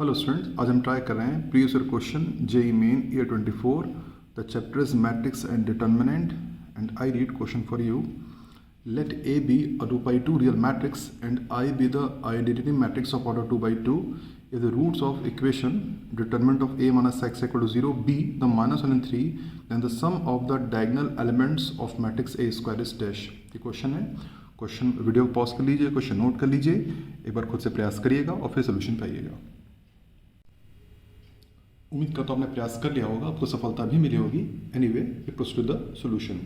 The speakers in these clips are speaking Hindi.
हेलो स्टूडेंट्स, आज हम ट्राई कर रहे हैं previous year question JEE Main year 24. The chapter is matrix and determinant and I read question for you. Let A be a 2 by 2 real matrix and I be the identity matrix of order 2 by 2 if the roots of equation determinant of A minus x equal to 0 be the minus 1 and 3, then the sum of the diagonal elements of matrix A square is dash. ये क्वेश्चन है. क्वेश्चन वीडियो को पॉज कर लीजिए, क्वेश्चन नोट कर लीजिए, एक बार खुद से प्रयास करिएगा और फिर सोल्यूशन पाइएगा. उम्मीद करता हूँ आपने प्रयास कर लिया होगा, आपको सफलता भी मिली होगी. Anyway, we proceed to the solution.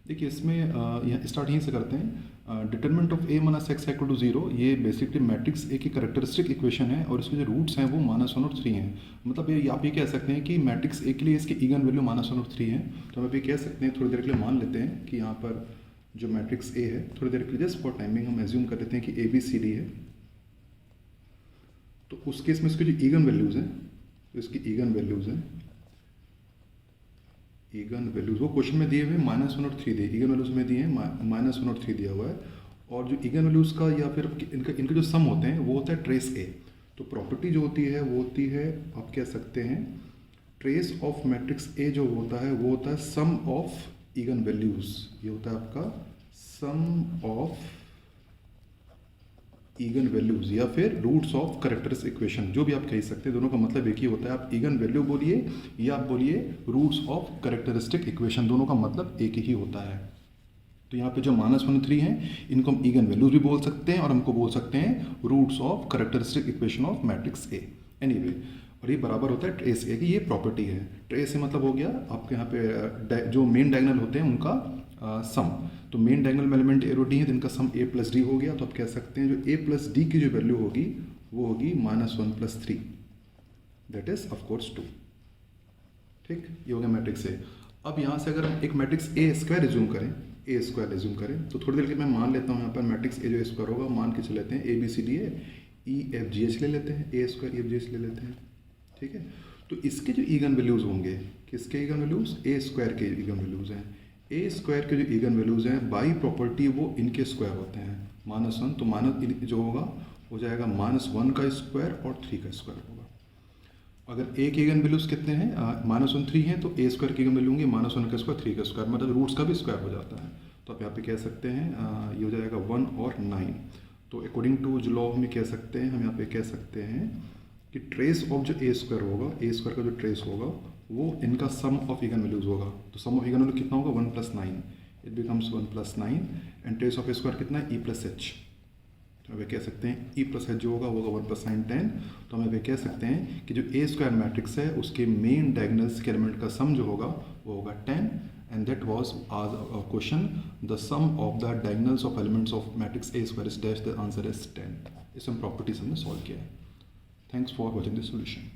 देखिए इसमें यहाँ स्टार्ट यहीं से करते हैं. Determinant of a minus x equal to 0, ये बेसिकली मैट्रिक्स ए की कैरेक्टरिस्टिक इक्वेशन है और इसके जो रूट्स हैं वो -1 और 3 हैं. मतलब ये आप ये कह सकते हैं कि मैट्रिक्स ए के लिए इसके ईगन वैल्यू -1 और 3 हैं. तो हम अभी कह सकते हैं, थोड़ी देर के लिए मान लेते हैं कि यहाँ पर जो मैट्रिक्स ए है, थोड़ी देर के लिए जस्ट फॉर टाइमिंग हम एज्यूम कर लेते हैं कि ABCD है. तो उस केस में इसके जो ईगन वैल्यूज़ हैं, तो इसकी ईगन वैल्यूज़ हैं, ईगन वैल्यूज वो क्वेश्चन में दिए हुए -1 और 3 दिए. ईगन वैल्यूज में दिए हैं -1 और 3 दिया हुआ है. और जो ईगन वैल्यूज का या फिर इनके जो सम होते हैं वो होता है ट्रेस ए. तो प्रॉपर्टी जो होती है वो होती है, आप कह सकते हैं, ट्रेस ऑफ मैट्रिक्स ए जो होता है वो होता है सम ऑफ ईगन वैल्यूज. ये होता है आपका सम ऑफ ईगन वैल्यूज या फिर रूट्स ऑफ कैरेक्टरिस्टिक इक्वेशन, जो भी आप कह सकते हैं. दोनों का मतलब एक ही होता है. आप ईगन वैल्यू बोलिए या आप बोलिए रूट्स ऑफ कैरेक्टरिस्टिक इक्वेशन, दोनों का मतलब एक ही होता है. तो यहाँ पे जो -1 और 3 हैं इनको हम ईगन वैल्यूज भी बोल सकते हैं और हमको बोल सकते हैं roots of characteristic equation of matrix a. Anyway, और ये बराबर होता है ट्रेस ए की. ये प्रॉपर्टी है. ट्रेस ए मतलब हो गया आपके यहाँ पे जो मेन डायगोनल होते हैं उनका सम. तो मेन डायगोनल एलिमेंट ए और डी है, जिनका सम a प्लस डी हो गया. तो आप कह सकते हैं जो a प्लस डी की जो वैल्यू होगी वो होगी -1 प्लस 3, दैट इज ऑफकोर्स 2. ठीक, ये हो गया मैट्रिक्स ए. अब यहाँ से अगर हम एक मैट्रिक्स ए स्क्वायर रिज्यूम करें, ए स्क्वायर रिज्यूम करें, तो थोड़ी देर के मैं मान लेता हूँ यहाँ पर मैट्रिक्स ए जो स्क्वायर होगा, मान के चले लेते हैं ABCD है, EFGH ले लेते हैं, ए स्क्वायर EFGH ले लेते हैं. ठीक है, तो इसके जो ईगन वैल्यूज होंगे, किसके ईगन वैल्यूज? ए स्क्वायर के ईगन वैल्यूज हैं. ए स्क्वायर के जो ईगन वैल्यूज हैं बाई प्रॉपर्टी वो इनके स्क्वायर होते हैं. -1 तो माइनस जो होगा हो जाएगा -1 का स्क्वायर और 3 का स्क्वायर होगा. अगर ए के ईगन वैल्यूज कितने हैं, -1 3 हैं, तो ए स्क्वायर के ईगन वैल्यू होंगे -1 का स्क्वायर 3 का स्क्वायर, मतलब रूट्स का भी स्क्वायर हो जाता है. तो आप यहाँ पे कह सकते हैं ये हो जाएगा 1 और 9. तो अकॉर्डिंग टू जो लॉ हम कह सकते हैं, हम यहाँ पे कह सकते हैं कि ट्रेस ऑफ जो ए स्क्वायर होगा, ए स्क्वायर का जो ट्रेस होगा वो इनका सम ऑफ ईगन वैल्यूज होगा. तो सम ऑफ ईगन वैल्यू कितना होगा? 1 + 9. It becomes 1 + 9 and trace of A square कितना है? E + H. तो हम कह सकते हैं E + H जो होगा वो होगा 1 + 9 10. तो हम कह सकते हैं कि जो ए स्क्वायर मैट्रिक्स है उसके मेन डायगोनल्स के एलिमेंट का सम जो होगा वो होगा 10. And that was our question, the sum of the diagonals of elements of matrix a square is dash. The answer is 10. इस प्रॉपर्टीज हमने सॉल्व किया है. Thanks for watching this solution.